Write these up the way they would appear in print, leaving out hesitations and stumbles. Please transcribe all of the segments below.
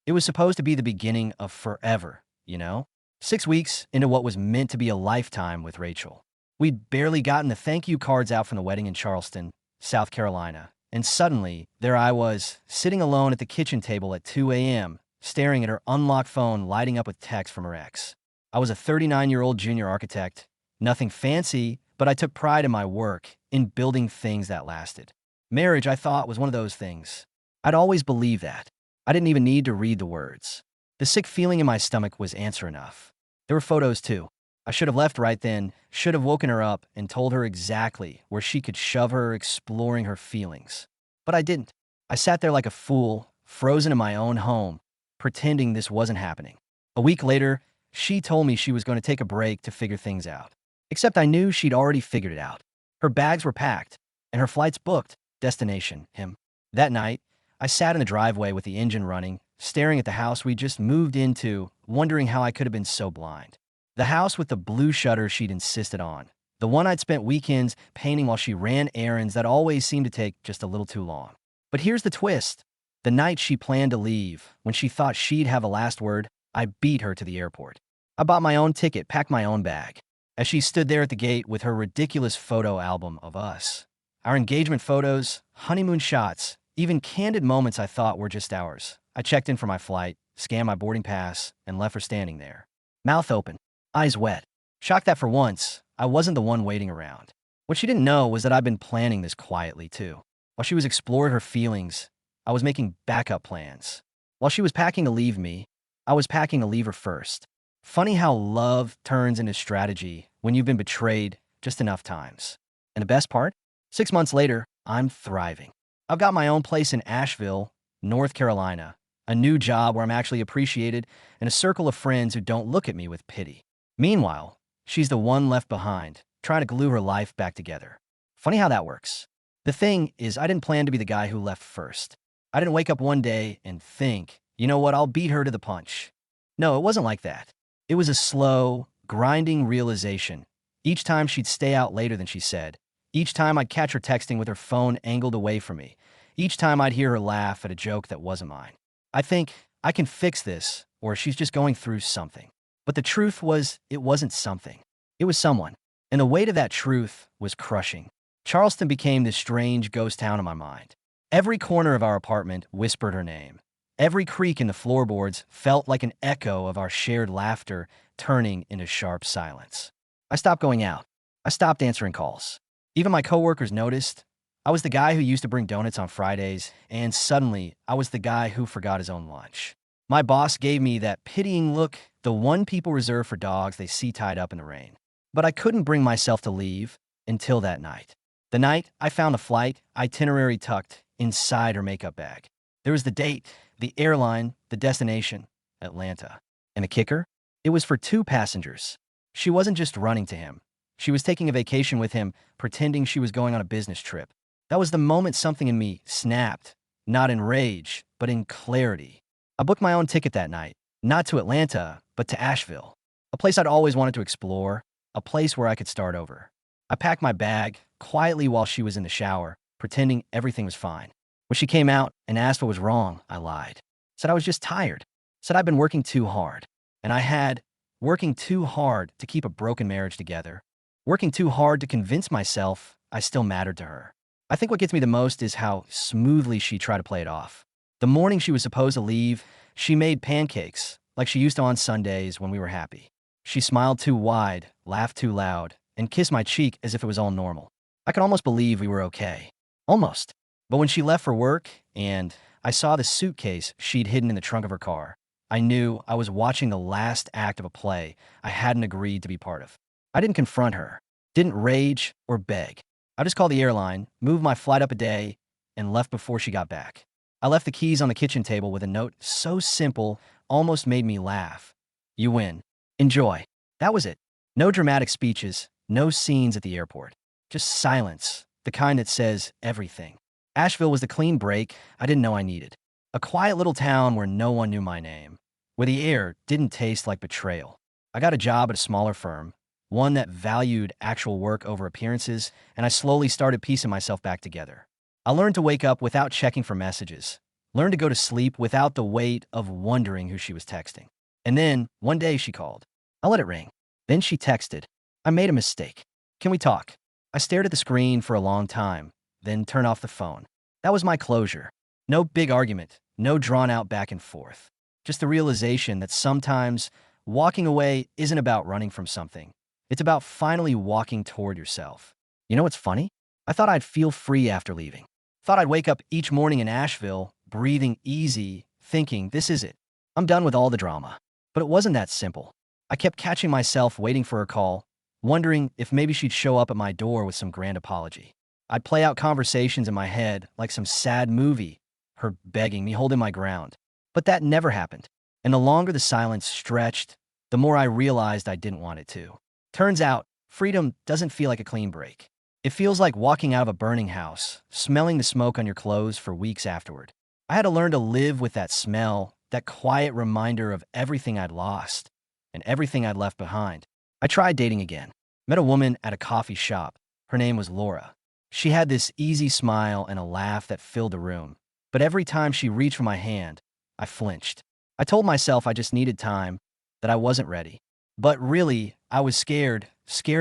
It was supposed to be the beginning of forever, you know? 6 weeks into what was meant to be a lifetime with Rachel. We'd barely gotten the thank you cards out from the wedding in Charleston, South Carolina, and suddenly, there I was, sitting alone at the kitchen table at 2 a.m., staring at her unlocked phone lighting up with texts from her ex. I was a 39-year-old junior architect. Nothing fancy, but I took pride in my work, in building things that lasted. Marriage, I thought, was one of those things. I'd always believed that. I didn't even need to read the words. The sick feeling in my stomach was answer enough. There were photos, too. I should have left right then, should have woken her up and told her exactly where she could shove her exploring her feelings. But I didn't. I sat there like a fool, frozen in my own home, pretending this wasn't happening. A week later, she told me she was going to take a break to figure things out. Except I knew she'd already figured it out. Her bags were packed, and her flights booked. Destination, him. That night, I sat in the driveway with the engine running, staring at the house we just moved into, wondering how I could have been so blind. The house with the blue shutter she'd insisted on. The one I'd spent weekends painting while she ran errands that always seemed to take just a little too long. But here's the twist. The night she planned to leave, when she thought she'd have a last word, I beat her to the airport. I bought my own ticket, packed my own bag. As she stood there at the gate with her ridiculous photo album of us. Our engagement photos, honeymoon shots, even candid moments I thought were just ours. I checked in for my flight, scanned my boarding pass, and left her standing there. Mouth open, eyes wet. Shocked that for once, I wasn't the one waiting around. What she didn't know was that I'd been planning this quietly, too. While she was exploring her feelings, I was making backup plans. While she was packing to leave me, I was packing to leave her first. Funny how love turns into strategy when you've been betrayed just enough times. And the best part? 6 months later, I'm thriving. I've got my own place in Asheville, North Carolina, a new job where I'm actually appreciated, and a circle of friends who don't look at me with pity. Meanwhile, she's the one left behind, trying to glue her life back together. Funny how that works. The thing is, I didn't plan to be the guy who left first. I didn't wake up one day and think, you know what, I'll beat her to the punch. No, it wasn't like that. It was a slow, grinding realization. Each time she'd stay out later than she said. Each time I'd catch her texting with her phone angled away from me. Each time I'd hear her laugh at a joke that wasn't mine. I think, I can fix this, or she's just going through something. But the truth was, it wasn't something. It was someone. And the weight of that truth was crushing. Charleston became this strange ghost town in my mind. Every corner of our apartment whispered her name. Every creak in the floorboards felt like an echo of our shared laughter turning into sharp silence. I stopped going out. I stopped answering calls. Even my coworkers noticed. I was the guy who used to bring donuts on Fridays, and suddenly, I was the guy who forgot his own lunch. My boss gave me that pitying look, the one people reserve for dogs they see tied up in the rain. But I couldn't bring myself to leave until that night. The night I found the flight itinerary tucked inside her makeup bag. There was the date, the airline, the destination, Atlanta. And the kicker? It was for 2 passengers. She wasn't just running to him. She was taking a vacation with him, pretending she was going on a business trip. That was the moment something in me snapped, not in rage, but in clarity. I booked my own ticket that night, not to Atlanta, but to Asheville, a place I'd always wanted to explore, a place where I could start over. I packed my bag quietly while she was in the shower, pretending everything was fine. When she came out and asked what was wrong, I lied. Said I was just tired. Said I'd been working too hard. And I had, working too hard to keep a broken marriage together. Working too hard to convince myself I still mattered to her. I think what gets me the most is how smoothly she tried to play it off. The morning she was supposed to leave, she made pancakes, like she used to on Sundays when we were happy. She smiled too wide, laughed too loud, and kissed my cheek as if it was all normal. I could almost believe we were okay. Almost. But when she left for work, and I saw the suitcase she'd hidden in the trunk of her car, I knew I was watching the last act of a play I hadn't agreed to be part of. I didn't confront her, didn't rage or beg. I just called the airline, moved my flight up a day, and left before she got back. I left the keys on the kitchen table with a note so simple, almost made me laugh. You win. Enjoy. That was it. No dramatic speeches, no scenes at the airport. Just silence, the kind that says everything. Asheville was the clean break I didn't know I needed. A quiet little town where no one knew my name, where the air didn't taste like betrayal. I got a job at a smaller firm, one that valued actual work over appearances, and I slowly started piecing myself back together. I learned to wake up without checking for messages, Learned to go to sleep without the weight of wondering who she was texting. And then, one day she called. I let it ring. Then she texted. I made a mistake. Can we talk? I stared at the screen for a long time, then turned off the phone. That was my closure. No big argument, no drawn out back and forth. Just the realization that sometimes walking away isn't about running from something. It's about finally walking toward yourself. You know what's funny? I thought I'd feel free after leaving. Thought I'd wake up each morning in Asheville, breathing easy, thinking, this is it. I'm done with all the drama. But it wasn't that simple. I kept catching myself waiting for her call, wondering if maybe she'd show up at my door with some grand apology. I'd play out conversations in my head like some sad movie, her begging me, holding my ground. But that never happened. And the longer the silence stretched, the more I realized I didn't want it to. Turns out, freedom doesn't feel like a clean break. It feels like walking out of a burning house, smelling the smoke on your clothes for weeks afterward. I had to learn to live with that smell, that quiet reminder of everything I'd lost and everything I'd left behind. I tried dating again. Met a woman at a coffee shop. Her name was Laura. She had this easy smile and a laugh that filled the room. But every time she reached for my hand, I flinched. I told myself I just needed time, that I wasn't ready. But really, I was scared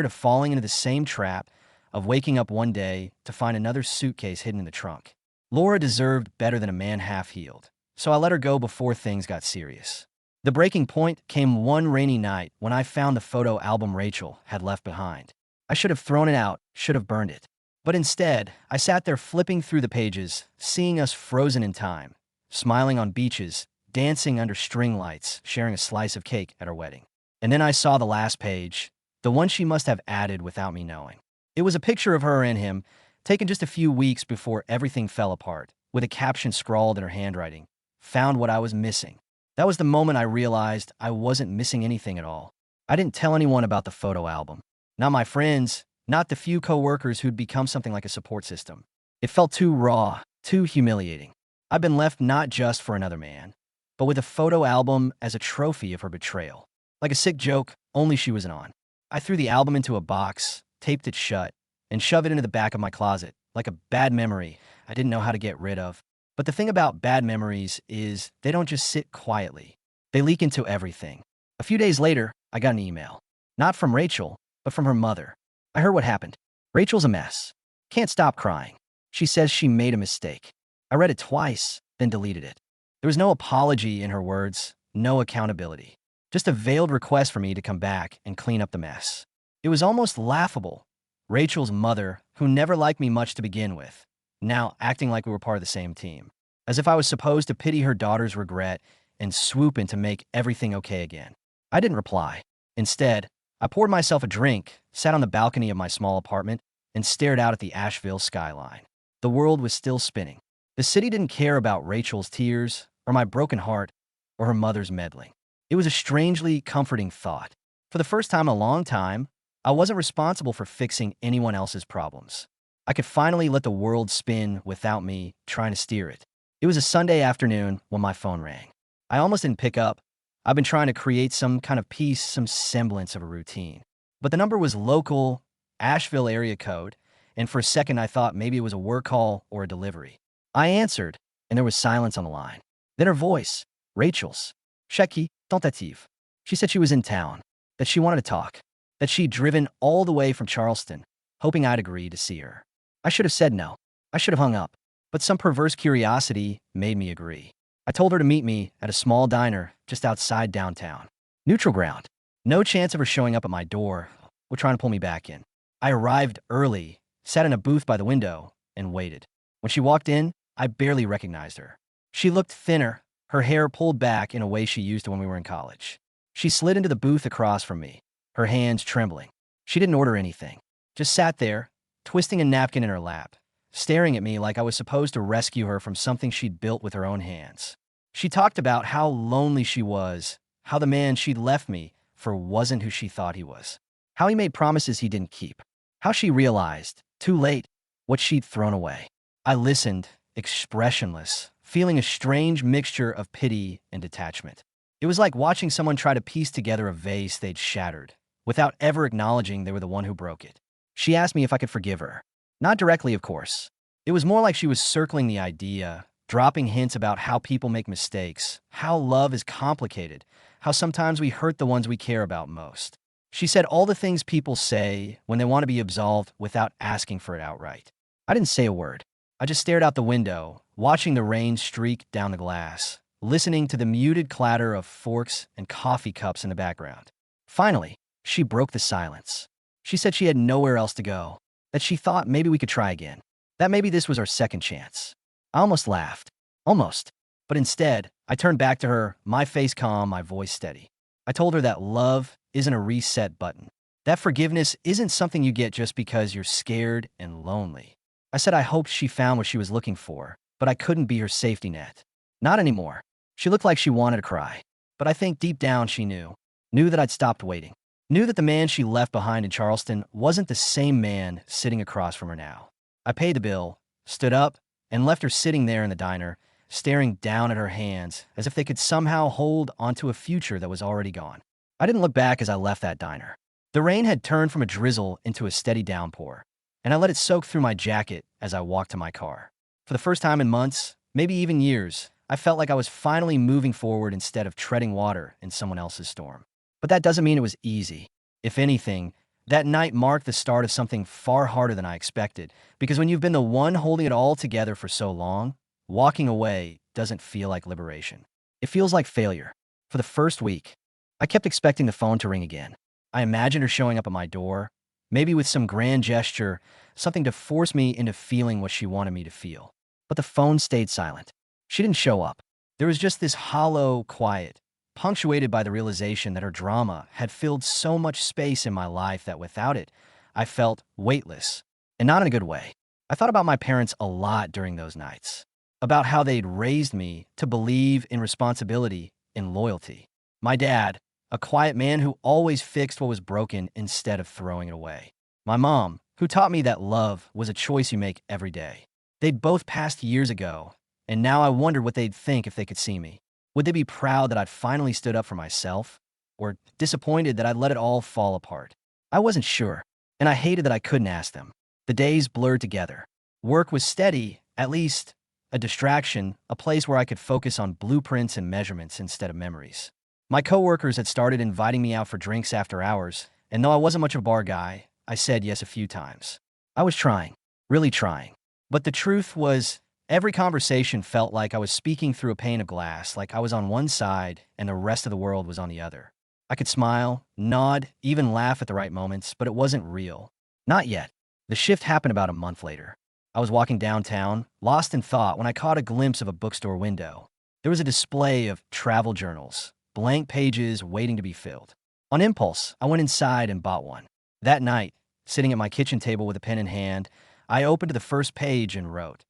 of falling into the same trap, of waking up one day to find another suitcase hidden in the trunk. Laura deserved better than a man half-healed, so I let her go before things got serious. The breaking point came one rainy night when I found the photo album Rachel had left behind. I should have thrown it out, should have burned it. But instead, I sat there flipping through the pages, seeing us frozen in time, smiling on beaches, dancing under string lights, sharing a slice of cake at our wedding. And then I saw the last page, the one she must have added without me knowing. It was a picture of her and him, taken just a few weeks before everything fell apart, with a caption scrawled in her handwriting, "Found what I was missing." That was the moment I realized I wasn't missing anything at all. I didn't tell anyone about the photo album. Not my friends, not the few coworkers who'd become something like a support system. It felt too raw, too humiliating. I'd been left not just for another man, but with a photo album as a trophy of her betrayal. Like a sick joke, only she wasn't on. I threw the album into a box, taped it shut, and shoved it into the back of my closet, like a bad memory I didn't know how to get rid of. But the thing about bad memories is they don't just sit quietly. They leak into everything. A few days later, I got an email. Not from Rachel, but from her mother. I heard what happened. Rachel's a mess. Can't stop crying. She says she made a mistake. I read it twice, then deleted it. There was no apology in her words, no accountability. Just a veiled request for me to come back and clean up the mess. It was almost laughable. Rachel's mother, who never liked me much to begin with, now acting like we were part of the same team. As if I was supposed to pity her daughter's regret and swoop in to make everything okay again. I didn't reply. Instead, I poured myself a drink, sat on the balcony of my small apartment, and stared out at the Asheville skyline. The world was still spinning. The city didn't care about Rachel's tears, or my broken heart, or her mother's meddling. It was a strangely comforting thought. For the first time in a long time, I wasn't responsible for fixing anyone else's problems. I could finally let the world spin without me trying to steer it. It was a Sunday afternoon when my phone rang. I almost didn't pick up. I've been trying to create some kind of peace, some semblance of a routine. But the number was local, Asheville area code, and for a second I thought maybe it was a work call or a delivery. I answered, and there was silence on the line. Then her voice, Rachel's. Cheki, tentative. She said she was in town, that she wanted to talk, that she'd driven all the way from Charleston, hoping I'd agree to see her. I should have said no. I should have hung up. But some perverse curiosity made me agree. I told her to meet me at a small diner just outside downtown. Neutral ground. No chance of her showing up at my door or trying to pull me back in. I arrived early, sat in a booth by the window, and waited. When she walked in, I barely recognized her. She looked thinner, her hair pulled back in a way she used to when we were in college. She slid into the booth across from me, her hands trembling. She didn't order anything, just sat there, twisting a napkin in her lap, staring at me like I was supposed to rescue her from something she'd built with her own hands. She talked about how lonely she was, how the man she'd left me for wasn't who she thought he was, how he made promises he didn't keep, how she realized, too late, what she'd thrown away. I listened, expressionless, feeling a strange mixture of pity and detachment. It was like watching someone try to piece together a vase they'd shattered, without ever acknowledging they were the one who broke it. She asked me if I could forgive her. Not directly, of course. It was more like she was circling the idea, dropping hints about how people make mistakes, how love is complicated, how sometimes we hurt the ones we care about most. She said all the things people say when they want to be absolved without asking for it outright. I didn't say a word. I just stared out the window, watching the rain streak down the glass, listening to the muted clatter of forks and coffee cups in the background. Finally, she broke the silence. She said she had nowhere else to go, that she thought maybe we could try again, that maybe this was our second chance. I almost laughed. Almost. But instead, I turned back to her, my face calm, my voice steady. I told her that love isn't a reset button, that forgiveness isn't something you get just because you're scared and lonely. I said I hoped she found what she was looking for, but I couldn't be her safety net. Not anymore. She looked like she wanted to cry, but I think deep down she knew that I'd stopped waiting, knew that the man she left behind in Charleston wasn't the same man sitting across from her now. I paid the bill, stood up, and left her sitting there in the diner, staring down at her hands as if they could somehow hold onto a future that was already gone. I didn't look back as I left that diner. The rain had turned from a drizzle into a steady downpour, and I let it soak through my jacket as I walked to my car. For the first time in months, maybe even years, I felt like I was finally moving forward instead of treading water in someone else's storm. But that doesn't mean it was easy. If anything, that night marked the start of something far harder than I expected, because when you've been the one holding it all together for so long, walking away doesn't feel like liberation. It feels like failure. For the first week, I kept expecting the phone to ring again. I imagined her showing up at my door, maybe with some grand gesture, something to force me into feeling what she wanted me to feel. But the phone stayed silent. She didn't show up. There was just this hollow quiet, punctuated by the realization that her drama had filled so much space in my life that without it, I felt weightless, and not in a good way. I thought about my parents a lot during those nights, about how they'd raised me to believe in responsibility and loyalty. My dad, a quiet man who always fixed what was broken instead of throwing it away. My mom, who taught me that love was a choice you make every day. They'd both passed years ago, and now I wondered what they'd think if they could see me. Would they be proud that I'd finally stood up for myself? Or disappointed that I'd let it all fall apart? I wasn't sure, and I hated that I couldn't ask them. The days blurred together. Work was steady, at least a distraction, a place where I could focus on blueprints and measurements instead of memories. My coworkers had started inviting me out for drinks after hours, and though I wasn't much of a bar guy, I said yes a few times. I was trying, really trying. But the truth was, every conversation felt like I was speaking through a pane of glass, like I was on one side and the rest of the world was on the other. I could smile, nod, even laugh at the right moments, but it wasn't real. Not yet. The shift happened about a month later. I was walking downtown, lost in thought, when I caught a glimpse of a bookstore window. There was a display of travel journals, blank pages waiting to be filled. On impulse, I went inside and bought one. That night, sitting at my kitchen table with a pen in hand, I opened to the first page and wrote,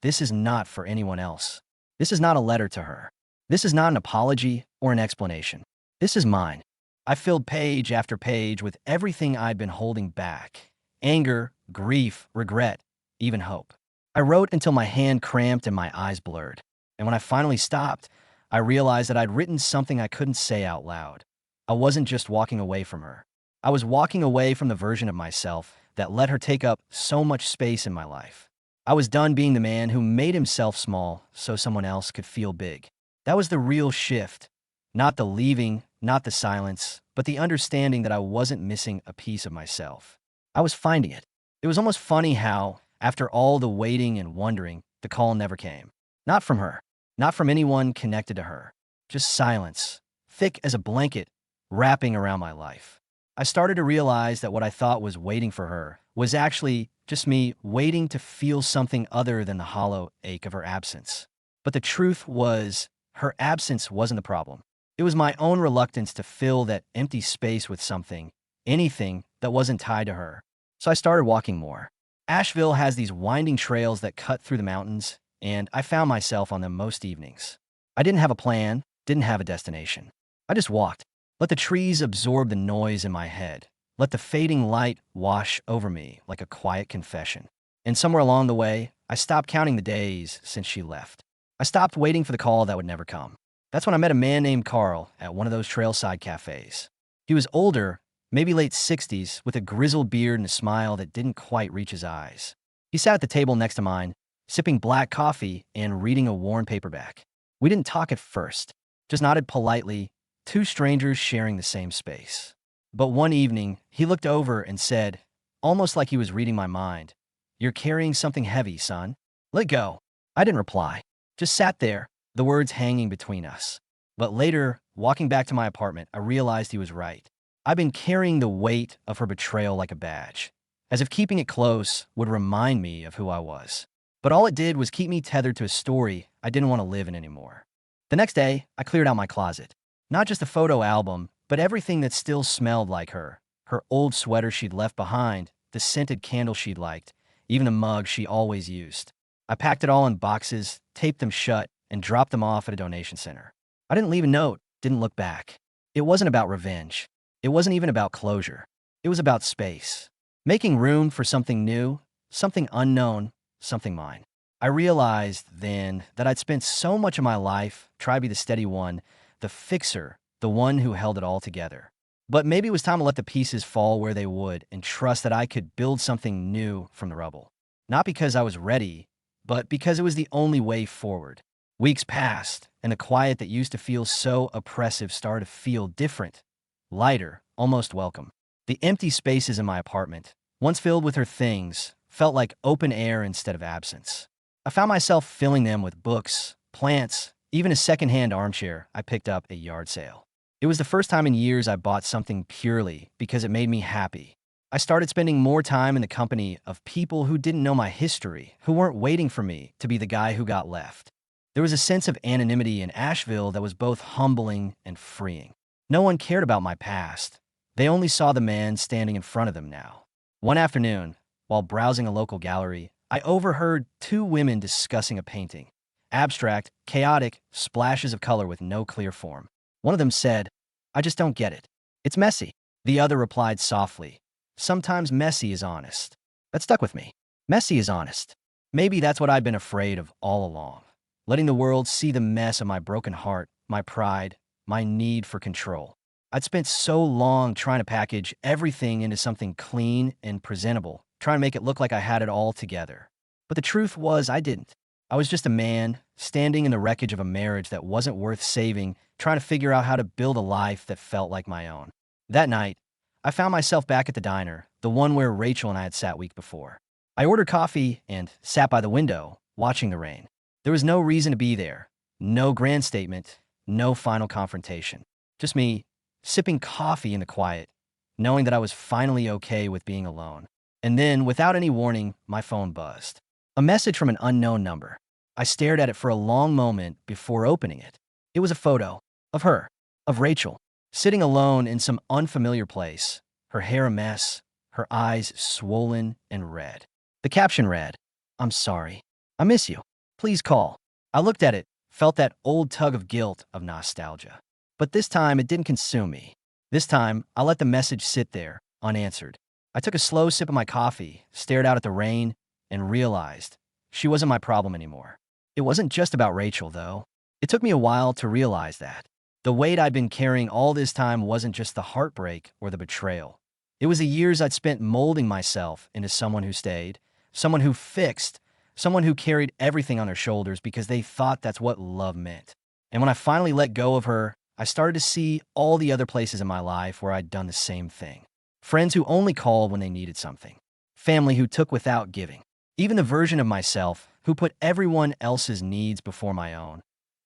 "This is not for anyone else. This is not a letter to her. This is not an apology or an explanation. This is mine." I filled page after page with everything I'd been holding back. Anger, grief, regret, even hope. I wrote until my hand cramped and my eyes blurred. And when I finally stopped, I realized that I'd written something I couldn't say out loud. I wasn't just walking away from her. I was walking away from the version of myself that let her take up so much space in my life. I was done being the man who made himself small so someone else could feel big. That was the real shift. Not the leaving, not the silence, but the understanding that I wasn't missing a piece of myself. I was finding it. It was almost funny how, after all the waiting and wondering, the call never came. Not from her. Not from anyone connected to her. Just silence, thick as a blanket, wrapping around my life. I started to realize that what I thought was waiting for her was actually just me waiting to feel something other than the hollow ache of her absence. But the truth was, her absence wasn't the problem. It was my own reluctance to fill that empty space with something, anything that wasn't tied to her. So I started walking more. Asheville has these winding trails that cut through the mountains, and I found myself on them most evenings. I didn't have a plan, didn't have a destination. I just walked. Let the trees absorb the noise in my head. Let the fading light wash over me like a quiet confession. And somewhere along the way, I stopped counting the days since she left. I stopped waiting for the call that would never come. That's when I met a man named Carl at one of those trailside cafes. He was older, maybe late 60s, with a grizzled beard and a smile that didn't quite reach his eyes. He sat at the table next to mine, sipping black coffee and reading a worn paperback. We didn't talk at first, just nodded politely, two strangers sharing the same space. But one evening, he looked over and said, almost like he was reading my mind, "You're carrying something heavy, son. Let go." I didn't reply, just sat there, the words hanging between us. But later, walking back to my apartment, I realized he was right. I've been carrying the weight of her betrayal like a badge, as if keeping it close would remind me of who I was. But all it did was keep me tethered to a story I didn't want to live in anymore. The next day, I cleared out my closet. Not just a photo album, but everything that still smelled like her. Her old sweater she'd left behind, the scented candle she'd liked, even the mug she always used. I packed it all in boxes, taped them shut, and dropped them off at a donation center. I didn't leave a note, didn't look back. It wasn't about revenge. It wasn't even about closure. It was about space. Making room for something new, something unknown, something mine. I realized then that I'd spent so much of my life trying to be the steady one, the fixer, the one who held it all together. But maybe it was time to let the pieces fall where they would and trust that I could build something new from the rubble. Not because I was ready, but because it was the only way forward. Weeks passed, and the quiet that used to feel so oppressive started to feel different, lighter, almost welcome. The empty spaces in my apartment, once filled with her things, felt like open air instead of absence. I found myself filling them with books, plants, even a secondhand armchair I picked up at a yard sale. It was the first time in years I bought something purely because it made me happy. I started spending more time in the company of people who didn't know my history, who weren't waiting for me to be the guy who got left. There was a sense of anonymity in Asheville that was both humbling and freeing. No one cared about my past. They only saw the man standing in front of them now. One afternoon, while browsing a local gallery, I overheard two women discussing a painting. Abstract, chaotic, splashes of color with no clear form. One of them said, "I just don't get it. It's messy." The other replied softly, "Sometimes messy is honest." That stuck with me. Messy is honest. Maybe that's what I'd been afraid of all along. Letting the world see the mess of my broken heart, my pride, my need for control. I'd spent so long trying to package everything into something clean and presentable, trying to make it look like I had it all together. But the truth was I didn't. I was just a man, standing in the wreckage of a marriage that wasn't worth saving, trying to figure out how to build a life that felt like my own. That night, I found myself back at the diner, the one where Rachel and I had sat week before. I ordered coffee and sat by the window, watching the rain. There was no reason to be there, no grand statement, no final confrontation. Just me, sipping coffee in the quiet, knowing that I was finally okay with being alone. And then, without any warning, my phone buzzed. A message from an unknown number. I stared at it for a long moment before opening it. It was a photo of her, of Rachel, sitting alone in some unfamiliar place, her hair a mess, her eyes swollen and red. The caption read, "I'm sorry. I miss you. Please call." I looked at it, felt that old tug of guilt, of nostalgia. But this time, it didn't consume me. This time, I let the message sit there, unanswered. I took a slow sip of my coffee, stared out at the rain, and realized she wasn't my problem anymore. It wasn't just about Rachel, though. It took me a while to realize that. The weight I'd been carrying all this time wasn't just the heartbreak or the betrayal. It was the years I'd spent molding myself into someone who stayed, someone who fixed, someone who carried everything on their shoulders because they thought that's what love meant. And when I finally let go of her, I started to see all the other places in my life where I'd done the same thing. Friends who only called when they needed something. Family who took without giving. Even the version of myself who put everyone else's needs before my own,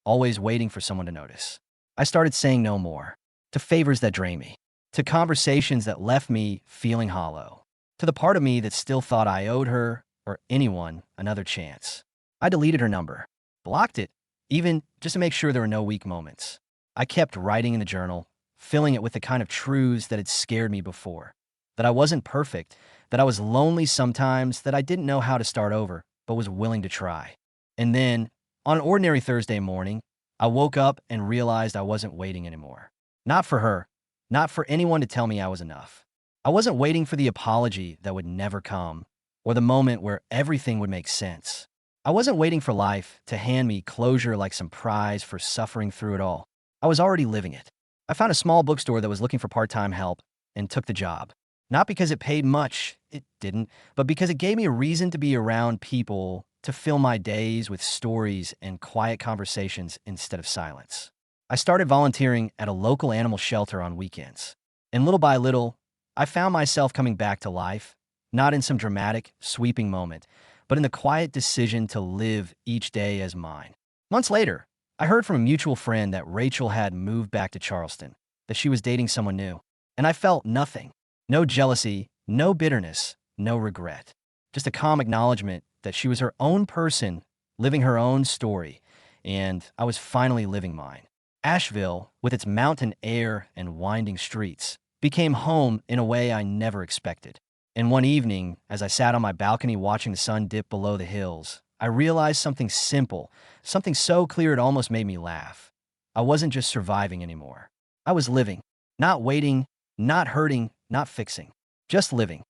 always waiting for someone to notice. I started saying no more. To favors that drained me. To conversations that left me feeling hollow. To the part of me that still thought I owed her, or anyone, another chance. I deleted her number. Blocked it, even just to make sure there were no weak moments. I kept writing in the journal, filling it with the kind of truths that had scared me before. That I wasn't perfect, that I was lonely sometimes, that I didn't know how to start over, but was willing to try. And then, on an ordinary Thursday morning, I woke up and realized I wasn't waiting anymore. Not for her, not for anyone to tell me I was enough. I wasn't waiting for the apology that would never come, or the moment where everything would make sense. I wasn't waiting for life to hand me closure like some prize for suffering through it all. I was already living it. I found a small bookstore that was looking for part-time help and took the job. Not because it paid much, it didn't, but because it gave me a reason to be around people to fill my days with stories and quiet conversations instead of silence. I started volunteering at a local animal shelter on weekends. And little by little, I found myself coming back to life, not in some dramatic, sweeping moment, but in the quiet decision to live each day as mine. Months later, I heard from a mutual friend that Rachel had moved back to Charleston, that she was dating someone new. And I felt nothing. No jealousy, no bitterness, no regret. Just a calm acknowledgement that she was her own person, living her own story, and I was finally living mine. Asheville, with its mountain air and winding streets, became home in a way I never expected. And one evening, as I sat on my balcony watching the sun dip below the hills, I realized something simple, something so clear it almost made me laugh. I wasn't just surviving anymore. I was living, not waiting, not hurting, not fixing, just living.